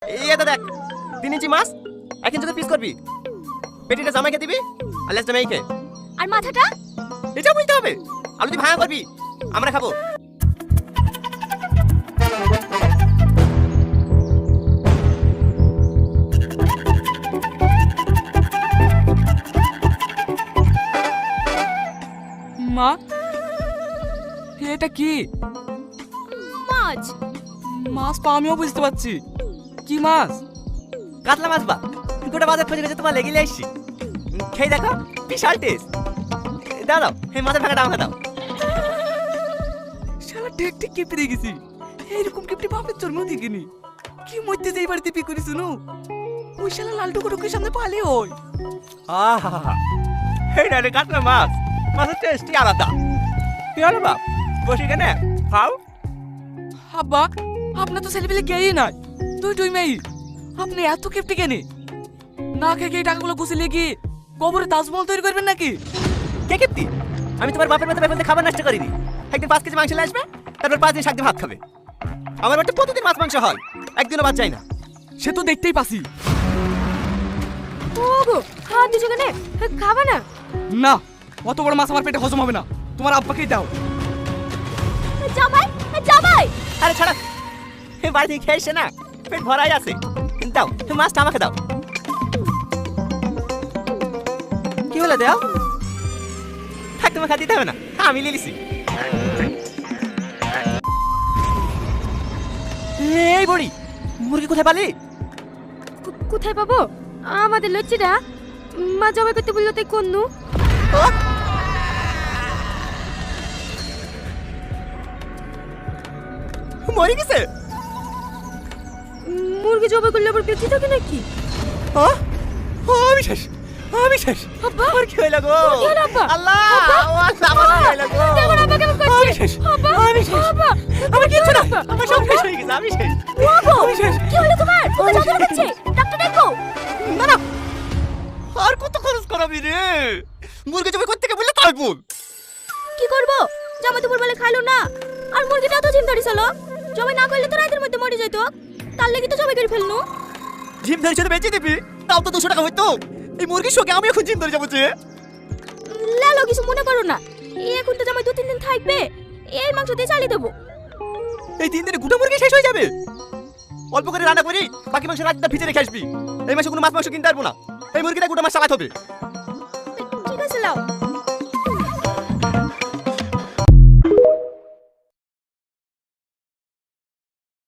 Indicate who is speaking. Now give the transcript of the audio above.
Speaker 1: এটা দেখ 3 ইঞ্চি মাছ 1 ইঞ্চি করে পিস করবি। পেটিটা জামাইকে দিবি আর লেজটা মেয়েকে।
Speaker 2: আর মাথাটা?
Speaker 1: এটা বুঝতে হবে। আলু দিয়ে ভাঙা করবি, আমরা খাবো।
Speaker 3: মা, এটা কি?
Speaker 2: মাছ।
Speaker 3: মাছ তো আমিও বুঝতে পারছি, কি মাছ?
Speaker 1: কাতলা মাছ বা গোটা বাজার খুঁজে খুঁজে তোমার লেগে এসছি। খেয়ে দেখো, বিশাল টেস্ট। দাও দাও, এই মাছের ভাঙাটা আমাকে দাও।
Speaker 3: শালা ঠিক ঠিক কিপটে দেখেছি, এইরকম কিপটে বাপের জন্ম দেখিনি। কি মধ্যে যে এই বাড়িতে বিয়ে করি শুনো, ওই শালা লাল টুকুর সামনে পালে ওই।
Speaker 1: আহা, এই না রে কাতলা মাছ, মাছের টেস্টই আলাদা। কি হলো বাপ, বসে কেনে খাও।
Speaker 3: আব্বা, আপনার তো ছেলেপেলে কেই নাই, দুই মেয়ে, আপনি এত কিপটে কেনে? না খেয়ে এই টাকাগুলো গুছিয়ে লেগে কবরে তাজমহল তৈরি করবেন নাকি?
Speaker 1: কে কিপ্তি? আমি তোমার বাপের মতো ব্যাপারে খাবার নষ্ট করিনি। একদিন 5 কেজি মাংস নিয়ে আসবে, তারপর 5 দিন শাক দিয়ে ভাত খাবে। আমার বাড়িতে প্রতিদিন মাছ মাংস হয়, একদিনও বাদ যায় না।
Speaker 3: সে তো দেখতেই পাসি।
Speaker 2: ওগো, খাওয়া দিছো কেন? খাবা না?
Speaker 3: না, অত বড় মাছ আমার পেটে হজম হবে না, তোমার আব্বাকেই দাও।
Speaker 2: জামাই, জামাই!
Speaker 1: আরে ছাড়া, এই বাড়ি থেকে খেয়ে এসে না পেট ভরাই আছে। দাও, তুমি মাছটা আমাকে দাও। কি হলো দাও? থাক, তোমাকে দিতে হবে না, আমি লিলিছি। এই বড়ি, মুরগি কোথায় পালি?
Speaker 2: কোথায় পাবো? আমাদের লজ্জিটা মা জবাই করতে বললো তাই কন্নু।
Speaker 1: মরে গেছে?
Speaker 2: মুরগি জবাই করলে আবার বেঁচে থাকে নাকি?
Speaker 1: আমি শেষ, আমি শেষ।
Speaker 2: আব্বা,
Speaker 1: আমার কি হইল গো?
Speaker 2: কি হলো আব্বা?
Speaker 1: আল্লাহ, আমার কি হইল গো?
Speaker 2: দেখো না আব্বা কেমন করছে।
Speaker 1: আমি শেষ,
Speaker 2: আব্বা,
Speaker 1: আমি শেষ।
Speaker 2: আব্বা,
Speaker 1: আমার কিচ্ছু না,
Speaker 2: আব্বা,
Speaker 1: আমার সব শেষ হয়ে গেছে, আমি শেষ।
Speaker 2: বাবু,
Speaker 1: আমি শেষ।
Speaker 2: কি হলো তোমার? ওকে যন্ত্রণা করছে, ডাক্তার দেখো।
Speaker 1: না না, আর কত খরচ করাবি রে? মুরগি জবাই করতে বললে তাই বল।
Speaker 2: কি করব? জামাই দুপুর বেলা খাইলো না, আর মুরগিটা তো জিম ধরেছিল। জবাই না করলে তো রাতের মধ্যে মরে যেত, তার লাগি তো জবাই করে ফেলনু।
Speaker 1: জিম ধরে সাথে বেঁচে দিবি, তাও তো 200 টাকা হইতো। এই মুরগির শোকে আমি এখন জিম ধরে যাবো যে।
Speaker 2: লালো কিছু মনে করো না, এখন তো জামাই 2-3 দিন থাকবে, এই মাংস দিয়ে চালিয়ে দেবো।
Speaker 1: এই 3 দিনে গোটা মুরগি শেষ হয়ে যাবে। অল্প করে রান্না করি, বাকি মাংস রাতটা ভিজে রেখে আসবি। এই মাসে কোনো মাছ মাংস কিনতে পারবো না, এই মুরগিটা গোটা মাছ চালাতে হবে।
Speaker 2: ঠিক আছে লাও।